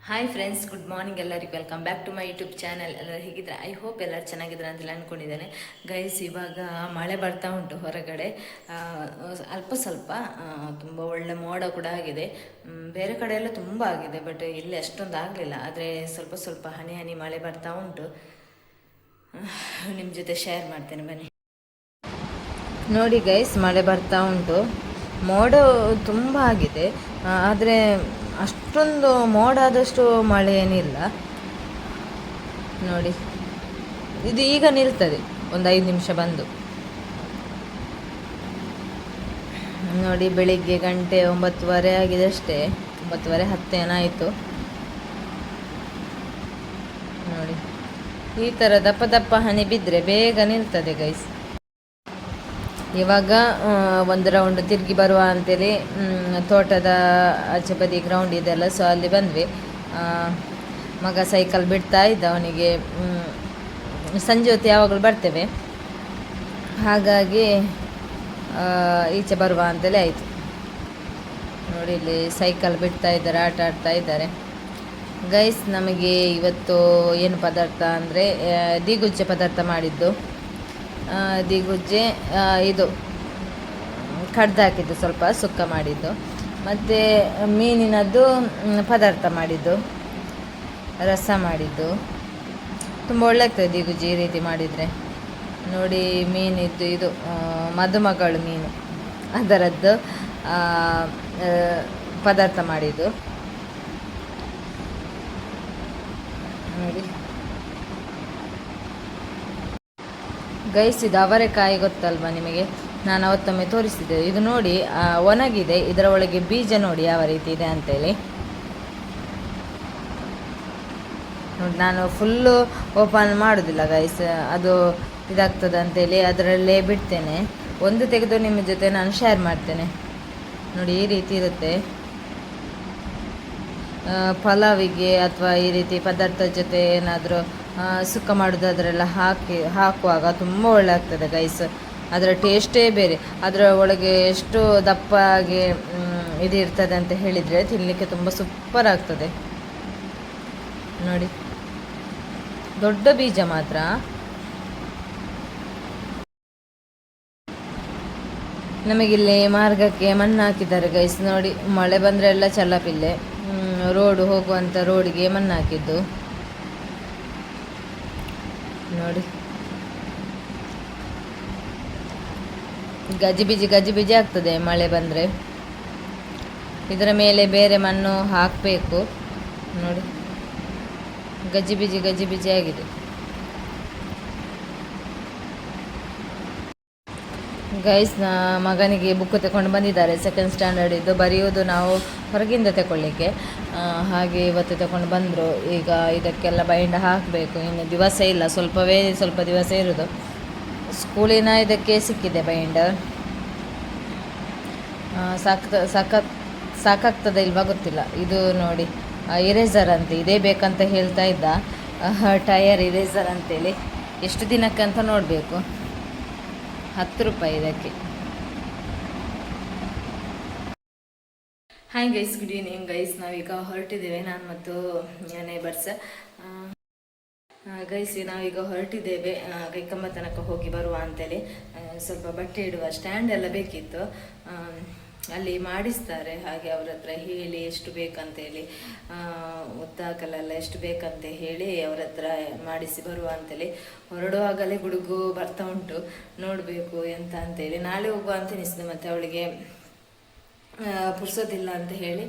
Hi friends, good morning ಎಲ್ಲರಿಗೂ. Welcome back to my YouTube channel. ಎಲ್ಲರೂ ಹೇಗಿದ್ರೆ I hope ಎಲ್ಲರೂ ಚೆನ್ನಾಗಿದ್ರೆ ಅಂತೆಲ್ಲ ಅಂದ್ಕೊಂಡಿದ್ದೇನೆ. ಗೈಸ್, ಇವಾಗ ಮಳೆ ಬರ್ತಾ ಉಂಟು ಹೊರಗಡೆ. ಅಲ್ಪ ಸ್ವಲ್ಪ ತುಂಬ ಒಳ್ಳೆ ಮೋಡ ಕೂಡ ಆಗಿದೆ. ಬೇರೆ ಕಡೆ ಎಲ್ಲ ತುಂಬ ಆಗಿದೆ, ಬಟ್ ಇಲ್ಲಿ ಅಷ್ಟೊಂದು ಆಗಲಿಲ್ಲ. ಆದರೆ ಸ್ವಲ್ಪ ಸ್ವಲ್ಪ ಹನಿ ಹನಿ ಮಳೆ ಬರ್ತಾ ಉಂಟು. ನಿಮ್ಮ ಜೊತೆ ಶೇರ್ ಮಾಡ್ತೇನೆ, ಬನ್ನಿ ನೋಡಿ. ಗೈಸ್, ಮಳೆ ಬರ್ತಾ ಉಂಟು. ಮೋಡ ತುಂಬ ಆಗಿದೆ, ಆದರೆ ಅಷ್ಟೊಂದು ಮೋಡ ಆದಷ್ಟು ಮಳೆ ಏನಿಲ್ಲ ನೋಡಿ. ಇದು ಈಗ ನಿಲ್ತದೆ, ಒಂದು 5 ನಿಮಿಷ ಬಂದು ನೋಡಿ. ಬೆಳಿಗ್ಗೆ ಗಂಟೆ 9:30 ಆಗಿದೆ ಅಷ್ಟೇ, 9:30-10 ಏನಾಯಿತು ನೋಡಿ. ಈ ಥರ ದಪ್ಪ ದಪ್ಪ ಹನಿ ಬಿದ್ದರೆ ಬೇಗ ನಿಲ್ತದೆ ಗೈಸ್. ಇವಾಗ ಒಂದು ರೌಂಡ್ ತಿರುಗಿ ಬರುವ ಅಂತೇಳಿ ತೋಟದ ಆಚೆ ಬದಿ ಗ್ರೌಂಡ್ ಇದೆಲ್ಲ, ಸೊ ಅಲ್ಲಿ ಬಂದ್ವಿ. ಮಗ ಸೈಕಲ್ ಬಿಡ್ತಾ ಇದ್ದ. ಅವನಿಗೆ ಸಂಜೆ ಹೊತ್ತು ಯಾವಾಗಲೂ ಬರ್ತೇವೆ, ಹಾಗಾಗಿ ಈಚೆ ಬರುವ ಅಂತೇಳಿ ಆಯಿತು ನೋಡಿ. ಇಲ್ಲಿ ಸೈಕಲ್ ಬಿಡ್ತಾ ಇದ್ದಾರೆ, ಆಟ ಆಡ್ತಾ ಇದ್ದಾರೆ ಗೈಸ್. ನಮಗೆ ಇವತ್ತು ಏನು ಪದಾರ್ಥ ಅಂದರೆ ದಿಗುಜ್ಜೆ ಪದಾರ್ಥ ಮಾಡಿದ್ದು. ದಿಗುಜ್ಜೆ ಇದು ಕಡ್ದು ಹಾಕಿದ್ದು, ಸ್ವಲ್ಪ ಸುಕ್ಕ ಮಾಡಿದ್ದು, ಮತ್ತು ಮೀನಿನದ್ದು ಪದಾರ್ಥ ಮಾಡಿದ್ದು, ರಸ ಮಾಡಿದ್ದು. ತುಂಬ ಒಳ್ಳೆ ಆಗ್ತದೆ ದಿಗುಜ್ಜೆ ಈ ರೀತಿ ಮಾಡಿದರೆ ನೋಡಿ. ಮೀನಿದ್ದು ಇದು ಮದುಮಗಳು ಮೀನು, ಅದರದ್ದು ಪದಾರ್ಥ ಮಾಡಿದ್ದು ನೋಡಿ. ಗೈಸ್, ಇದು ಅವರೆಕಾಯಿ ಗೊತ್ತಲ್ವಾ ನಿಮಗೆ? ನಾನು ಅವತ್ತೊಮ್ಮೆ ತೋರಿಸಿದ್ದೆ. ಇದು ನೋಡಿ, ಒಣಗಿದೆ. ಇದರ ಒಳಗೆ ಬೀಜ ನೋಡಿ ಯಾವ ರೀತಿ ಇದೆ ಅಂತೇಳಿ ನೋಡಿ. ನಾನು ಫುಲ್ಲು ಓಪನ್ ಮಾಡೋದಿಲ್ಲ ಗೈಸ್, ಅದು ಇದಾಗ್ತದೆ ಅಂತೇಳಿ ಅದರಲ್ಲೇ ಬಿಡ್ತೇನೆ. ಒಂದು ತೆಗೆದು ನಿಮ್ಮ ಜೊತೆ ನಾನು ಶೇರ್ ಮಾಡ್ತೇನೆ ನೋಡಿ. ಈ ರೀತಿ ಇರುತ್ತೆ. ಪಲಾವಿಗೆ ಅಥವಾ ಈ ರೀತಿ ಪದಾರ್ಥದ ಜೊತೆ ಏನಾದರೂ ಸುಕ್ಕ ಮಾಡೋದಾದ್ರೆಲ್ಲ ಹಾಕುವಾಗ ತುಂಬ ಒಳ್ಳೆ ಆಗ್ತದೆ ಗೈಸ್. ಅದರ ಟೇಸ್ಟೇ ಬೇರೆ. ಅದರ ಒಳಗೆ ಎಷ್ಟು ದಪ್ಪಾಗಿ ಇದು ಇರ್ತದೆ ಅಂತ ಹೇಳಿದರೆ ತಿನ್ನಲಿಕ್ಕೆ ತುಂಬ ಸೂಪರ್ ಆಗ್ತದೆ ನೋಡಿ. ದೊಡ್ಡ ಬೀಜ ಮಾತ್ರ. ನಮಗಿಲ್ಲಿ ಮಾರ್ಗಕ್ಕೆ ಮಣ್ಣು ಹಾಕಿದ್ದಾರೆ ಗೈಸ್ ನೋಡಿ. ಮಳೆ ಬಂದರೆ ಎಲ್ಲ ಚಲ್ಲಪಿಲ್ಲೆ. ರೋಡು ಹೋಗುವಂಥ ರೋಡಿಗೆ ಮಣ್ಣು ಹಾಕಿದ್ದು ನೋಡಿ. ಗಜಿಬಿಜಿ ಆಗ್ತದೆ ಮಳೆ ಬಂದರೆ. ಇದರ ಮೇಲೆ ಬೇರೆ ಮಣ್ಣು ಹಾಕಬೇಕು ನೋಡಿ. ಗಜಿಬಿಜಿ ಆಗಿದೆ ಗೈಸ್. ಮಗನಿಗೆ ಬುಕ್ ತಗೊಂಡು ಬಂದಿದ್ದಾರೆ, 2nd ಸ್ಟ್ಯಾಂಡರ್ಡ್ ಇದ್ದು. ಬರೆಯೋದು ನಾವು ಹೊರಗಿಂದ ತಗೊಳ್ಳಿಕ್ಕೆ, ಹಾಗೆ ಇವತ್ತು ತಗೊಂಡು ಬಂದರು. ಈಗ ಇದಕ್ಕೆಲ್ಲ ಬೈಂಡ್ ಹಾಕಬೇಕು. ಇನ್ನು ದಿವಸ ಇಲ್ಲ, ಸ್ವಲ್ಪ ದಿವಸ ಇರೋದು. ಸ್ಕೂಲಿನ ಇದಕ್ಕೆ ಸಿಕ್ಕಿದೆ ಬೈಂಡ್. ಸಾಕಾಗ್ತದೆ ಇಲ್ವಾ ಗೊತ್ತಿಲ್ಲ. ಇದು ನೋಡಿ, ಇರೇಸರ್ ಅಂತ ಇದೇ ಬೇಕಂತ ಹೇಳ್ತಾ ಇದ್ದ. ಟಯರ್ ಇರೇಸರ್ ಅಂತೇಳಿ. ಎಷ್ಟು ದಿನಕ್ಕಂತ ನೋಡಬೇಕು. 10 ರೂಪಾಯಿ ಇದಕ್ಕೆ. Hi guys, good evening guys. ನಾವೀಗ ಹೊರಟಿದ್ದೇವೆ, ನಾನು ಮತ್ತು ನೇಬರ್ಸ್ ಗೈಸ್. ನಾವೀಗ ಹೊರಟಿದ್ದೇವೆ ಕೈಕಂಬ ತನಕ ಹೋಗಿ ಬರುವ ಅಂತೇಳಿ. ಸ್ವಲ್ಪ ಬಟ್ಟೆ ಇಡುವ ಸ್ಟ್ಯಾಂಡ್ ಎಲ್ಲ ಬೇಕಿತ್ತು, ಅಲ್ಲಿ ಮಾಡಿಸ್ತಾರೆ. ಹಾಗೆ ಅವ್ರ ಹತ್ರ ಹೇಳಿ ಎಷ್ಟು ಬೇಕಂತೇಳಿ, ಒತ್ತಾಕಲೆಲ್ಲ ಎಷ್ಟು ಬೇಕಂತ ಹೇಳಿ ಅವ್ರ ಹತ್ರ ಮಾಡಿಸಿ ಬರುವ ಅಂತೇಳಿ ಹೊರಡುವಾಗಲೇ ಗುಡುಗು ಬರ್ತಾ ಉಂಟು. ನೋಡಬೇಕು ಎಂತ ಅಂತೇಳಿ. ನಾಳೆ ಹೋಗುವ ಅಂತ ಅನಿಸಿದೆ, ಮತ್ತು ಅವಳಿಗೆ ಪುರ್ಸೋದಿಲ್ಲ ಅಂತ ಹೇಳಿ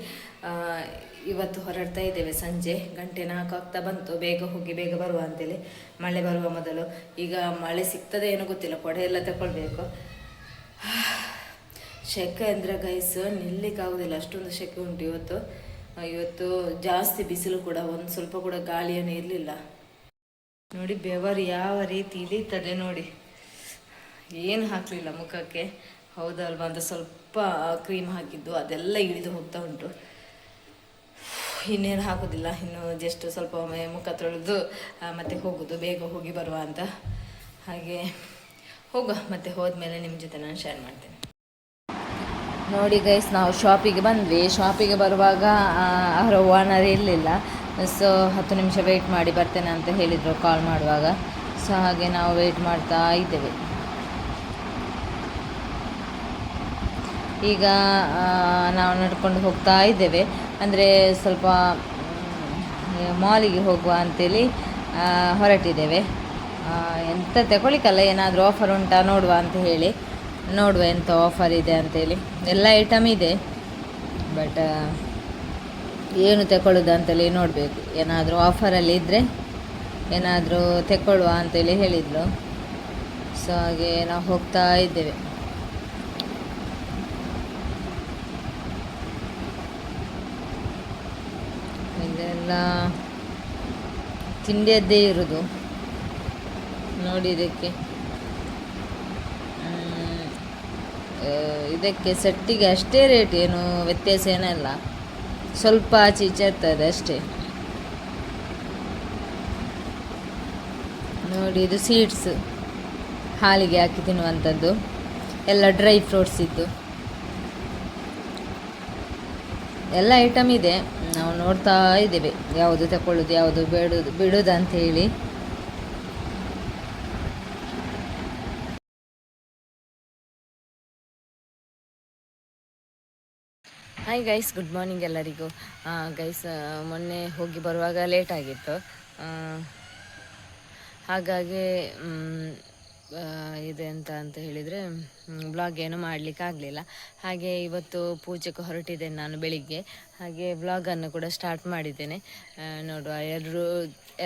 ಇವತ್ತು ಹೊರಡ್ತಾ ಇದ್ದೇವೆ. ಸಂಜೆ 4 ಆಗ್ತಾ ಬಂತು. ಬೇಗ ಹೋಗಿ ಬೇಗ ಬರುವ ಅಂತೇಳಿ, ಮಳೆ ಬರುವ ಮೊದಲು. ಈಗ ಮಳೆ ಸಿಗ್ತದೆ ಏನೋ ಗೊತ್ತಿಲ್ಲ, ಕೊಡೆ ಎಲ್ಲ ತಗೊಳ್ಬೇಕು. ಸೆಕೆ ಅಂದರೆ ಗೈಸ್ ನಿಲ್ಲಿಕ್ಕಾಗೋದಿಲ್ಲ, ಅಷ್ಟೊಂದು ಸೆಕೆ ಉಂಟು ಇವತ್ತು ಜಾಸ್ತಿ ಬಿಸಿಲು ಕೂಡ. ಒಂದು ಸ್ವಲ್ಪ ಕೂಡ ಗಾಳಿಯನ್ನು ಇರಲಿಲ್ಲ ನೋಡಿ. ಬೆವರು ಯಾವ ರೀತಿ ಇಳೀತದೆ ನೋಡಿ. ಏನು ಹಾಕಲಿಲ್ಲ ಮುಖಕ್ಕೆ, ಹೌದಲ್ವಾ ಅಂತ ಸ್ವಲ್ಪ ಕ್ರೀಮ್ ಹಾಕಿದ್ದು, ಅದೆಲ್ಲ ಇಳಿದು ಹೋಗ್ತಾ ಉಂಟು. ಇನ್ನೇನು ಹಾಕೋದಿಲ್ಲ, ಇನ್ನು ಜಸ್ಟ್ ಸ್ವಲ್ಪ ಒಮ್ಮೆ ಮುಖ ತೊಳೆದು ಮತ್ತೆ ಹೋಗೋದು, ಬೇಗ ಹೋಗಿ ಬರುವ ಅಂತ. ಹಾಗೆ ಹೋಗುವ, ಮತ್ತೆ ಹೋದ್ಮೇಲೆ ನಿಮ್ಮ ಜೊತೆ ನಾನು ಶೇರ್ ಮಾಡ್ತೇನೆ. ನೋಡಿ ಗೈಸ್, ನಾವು ಶಾಪಿಗೆ ಬಂದ್ವಿ. ಶಾಪಿಗೆ ಬರುವಾಗ ಅವರ ಓನರ್ ಇರಲಿಲ್ಲ. ಸೊ 10 ನಿಮಿಷ ವೆಯ್ಟ್ ಮಾಡಿ ಬರ್ತೇನೆ ಅಂತ ಹೇಳಿದರು ಕಾಲ್ ಮಾಡುವಾಗ. ಸೊ ಹಾಗೆ ನಾವು ವೆಯ್ಟ್ ಮಾಡ್ತಾ ಇದ್ದೇವೆ. ಈಗ ನಾವು ನಡ್ಕೊಂಡು ಹೋಗ್ತಾ ಇದ್ದೇವೆ. ಅಂದರೆ ಸ್ವಲ್ಪ ಮಾಲಿಗೆ ಹೋಗುವ ಅಂತೇಳಿ ಹೊರಟಿದ್ದೇವೆ. ಎಂತ ತಗೊಳ್ಳಿಕ್ಕಲ್ಲ, ಏನಾದರೂ ಆಫರ್ ಉಂಟಾ ನೋಡುವ ಅಂತ ಹೇಳಿ. ನೋಡುವ ಎಂಥ ಆಫರ್ ಇದೆ ಅಂತೇಳಿ. ಎಲ್ಲ ಐಟಮ್ ಇದೆ, ಬಟ್ ಏನು ತಗೊಳ್ಳೋದು ಅಂತೇಳಿ ನೋಡಬೇಕು. ಏನಾದರೂ ಆಫರಲ್ಲಿ ಇದ್ದರೆ ಏನಾದರೂ ತಗೊಳ್ಳುವ ಅಂತೇಳಿ ಹೇಳಿದರು. ಸೊ ಹಾಗೆ ನಾವು ಹೋಗ್ತಾ ಇದ್ದೇವೆ. ಇದೆಲ್ಲ ತಿಂಡಿಯದ್ದೇ ಇರೋದು ನೋಡಿ. ಇದಕ್ಕೆ ಸೆಟ್ಟಿಗೆ ಅಷ್ಟೇ ರೇಟ್, ಏನು ವ್ಯತ್ಯಾಸ ಏನಲ್ಲ, ಸ್ವಲ್ಪ ಆಚೆ ಈಚೆ ಇರ್ತದೆ ಅಷ್ಟೇ. ನೋಡಿ, ಇದು ಸೀಡ್ಸ್, ಹಾಲಿಗೆ ಹಾಕಿ ತಿನ್ನುವಂಥದ್ದು, ಎಲ್ಲ ಡ್ರೈ ಫ್ರೂಟ್ಸ್ ಇದ್ದು ಎಲ್ಲ ಐಟಮ್ ಇದೆ. ನಾವು ನೋಡ್ತಾ ಇದ್ದೇವೆ ಯಾವುದು ತಗೊಳ್ಳೋದು ಯಾವುದು ಬಿಡೋದು ಅಂತ ಹೇಳಿ. ಹಾಯ್ ಗೈಸ್, ಗುಡ್ ಮಾರ್ನಿಂಗ್ ಎಲ್ಲರಿಗೂ. ಗೈಸ್, ಮೊನ್ನೆ ಹೋಗಿ ಬರುವಾಗ ಲೇಟ್ ಆಗಿತ್ತು, ಹಾಗಾಗಿ ಇದೆ ಅಂತ ಹೇಳಿದರೆ ಬ್ಲಾಗ್ ಏನು ಮಾಡಲಿಕ್ಕೆ ಆಗಲಿಲ್ಲ. ಹಾಗೆ ಇವತ್ತು ಪೂಜೆಗೆ ಹೊರಟಿದ್ದೇನೆ ನಾನು ಬೆಳಿಗ್ಗೆ. ಹಾಗೆ ಬ್ಲಾಗನ್ನು ಕೂಡ ಸ್ಟಾರ್ಟ್ ಮಾಡಿದ್ದೇನೆ. ನೋಡುವ,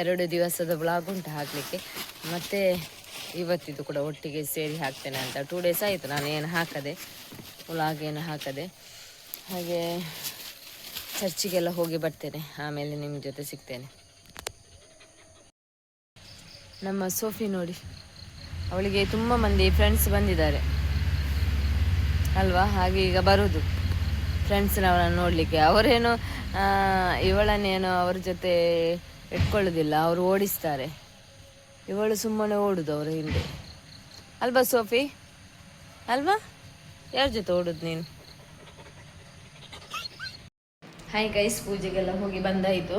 ಎರಡು ದಿವಸದ ಬ್ಲಾಗ್ ಉಂಟು ಹಾಕಲಿಕ್ಕೆ. ಮತ್ತು ಇವತ್ತಿದು ಕೂಡ ಒಟ್ಟಿಗೆ ಸೇರಿ ಹಾಕ್ತೇನೆ ಅಂತ. 2 ಡೇಸ್ ಆಯಿತು ನಾನು ಏನು ಹಾಕದೆ, ಬ್ಲಾಗ್ ಏನು ಹಾಕದೆ. ಹಾಗೆ ಚರ್ಚಿಗೆಲ್ಲ ಹೋಗಿ ಬರ್ತೇನೆ, ಆಮೇಲೆ ನಿಮ್ಮ ಜೊತೆ ಸಿಗ್ತೇನೆ. ನಮ್ಮ ಸೋಫಿ ನೋಡಿ, ಅವಳಿಗೆ ತುಂಬ ಮಂದಿ ಫ್ರೆಂಡ್ಸ್ ಬಂದಿದ್ದಾರೆ ಅಲ್ವಾ. ಹಾಗೆ ಈಗ ಬರೋದು ಫ್ರೆಂಡ್ಸ್ನವರನ್ನು ನೋಡಲಿಕ್ಕೆ. ಅವರೇನು ಇವಳನ್ನೇನು ಅವ್ರ ಜೊತೆ ಇಟ್ಕೊಳ್ಳೋದಿಲ್ಲ, ಅವರು ಓಡಿಸ್ತಾರೆ. ಇವಳು ಸುಮ್ಮನೆ ಓಡುದು ಅವರ ಹಿಂದೆ ಅಲ್ವಾ ಸೋಫಿ, ಅಲ್ವಾ? ಯಾರ ಜೊತೆ ಓಡುದು ನೀನು? ಹಾಯ್ ಗೈಸ್, ಪೂಜೆಗೆಲ್ಲ ಹೋಗಿ ಬಂದಾಯಿತು.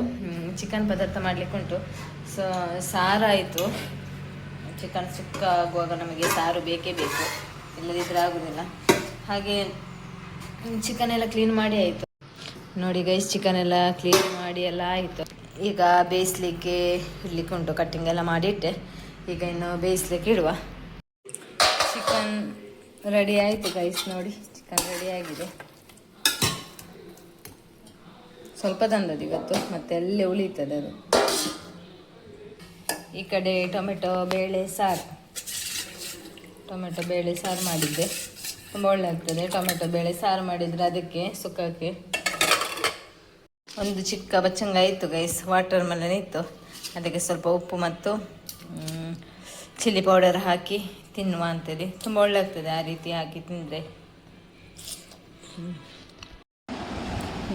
ಚಿಕನ್ ಪದಾರ್ಥ ಮಾಡಲಿಕ್ಕೆ ಉಂಟು. ಸೊ ಸಾರಾಯಿತು. ಚಿಕನ್ ಸುಕ್ಕ ಆಗುವಾಗ ನಮಗೆ ಸಾರು ಬೇಕೇ ಬೇಕು, ಇಲ್ಲದಿದ್ದರೆ ಆಗೋದಿಲ್ಲ. ಹಾಗೆ ಚಿಕನ್ ಎಲ್ಲ ಕ್ಲೀನ್ ಮಾಡಿ ಆಯಿತು. ನೋಡಿ ಗೈಸ್, ಚಿಕನ್ ಎಲ್ಲ ಕ್ಲೀನ್ ಮಾಡಿ ಎಲ್ಲ ಆಯಿತು. ಈಗ ಬೇಯಿಸ್ಲಿಕ್ಕೆ ಇಡ್ಲಿಕ್ಕೆ ಉಂಟು. ಕಟ್ಟಿಂಗ್ ಎಲ್ಲ ಮಾಡಿಟ್ಟೆ, ಈಗ ಇನ್ನು ಬೇಯಿಸ್ಲಿಕ್ಕೆ ಇಡುವ. ಚಿಕನ್ ರೆಡಿ ಆಯಿತು ಗೈಸ್. ನೋಡಿ, ಚಿಕನ್ ರೆಡಿ ಆಗಿದೆ. ಸ್ವಲ್ಪ ತಂದದ್ದು ಇವತ್ತು, ಮತ್ತೆ ಅಲ್ಲೇ ಉಳಿತದೆ ಅದು. ಈ ಕಡೆ ಟೊಮೆಟೊ ಬೇಳೆ ಸಾರು ಮಾಡಿದ್ದೆ, ತುಂಬ ಒಳ್ಳೆ ಆಗ್ತದೆ. ಟೊಮೆಟೊ ಬೇಳೆ ಸಾರು ಮಾಡಿದರೆ ಅದಕ್ಕೆ ಸುಕ್ಕಕ್ಕೆ ಒಂದು ಚಿಕ್ಕ ಬಚ್ಚಂಗಾಯಿ ಇತ್ತು ಗೈಸ್, ವಾಟರ್ ಮೆಲನ್ ಇತ್ತು. ಅದಕ್ಕೆ ಸ್ವಲ್ಪ ಉಪ್ಪು ಮತ್ತು ಚಿಲ್ಲಿ ಪೌಡರ್ ಹಾಕಿ ತಿನ್ನುವ ಅಂತೇಳಿ. ತುಂಬ ಒಳ್ಳೆ ಆಗ್ತದೆ ಆ ರೀತಿ ಹಾಕಿ ತಿಂದರೆ.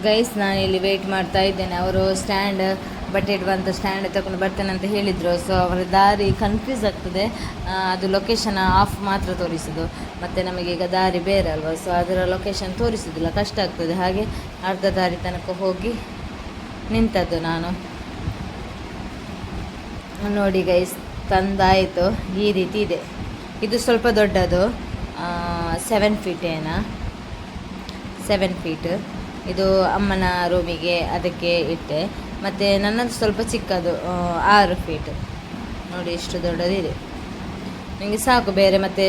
ಗೈಸ್, ನಾನಿಲ್ಲಿ ವೆಯ್ಟ್ ಮಾಡ್ತಾ ಇದ್ದೇನೆ. ಅವರು ಬಟ್ಟೆ ಇಡುವಂಥ ಸ್ಟ್ಯಾಂಡ್ ತಗೊಂಡು ಬರ್ತೇನೆ ಅಂತ ಹೇಳಿದರು. ಸೊ ಅವರ ದಾರಿ ಕನ್ಫ್ಯೂಸ್ ಆಗ್ತದೆ. ಅದು ಲೊಕೇಶನ್ ಆಫ್ ಮಾತ್ರ ತೋರಿಸೋದು, ಮತ್ತು ನಮಗೆ ಈಗ ದಾರಿ ಬೇರೆ ಅಲ್ವಾ. ಸೊ ಅದರ ಲೊಕೇಶನ್ ತೋರಿಸೋದಿಲ್ಲ, ಕಷ್ಟ ಆಗ್ತದೆ. ಹಾಗೆ ಅರ್ಧ ದಾರಿ ತನಕ ಹೋಗಿ ನಿಂತದ್ದು ನಾನು. ನೋಡಿ ಗೈಸ್, ತಂದಾಯಿತು. ಈ ರೀತಿ ಇದೆ. ಇದು ಸ್ವಲ್ಪ ದೊಡ್ಡದು, 7 ಫೀಟ್ 7 ಫೀಟ್. ಇದು ಅಮ್ಮನ ರೂಮಿಗೆ ಅದಕ್ಕೆ ಇಟ್ಟೆ. ಮತ್ತು ನನ್ನದು ಸ್ವಲ್ಪ ಚಿಕ್ಕದು, 6 ಫೀಟ್. ನೋಡಿ ಎಷ್ಟು ದೊಡ್ಡದಿದೆ. ನನಗೆ ಸಾಕು. ಬೇರೆ ಮತ್ತು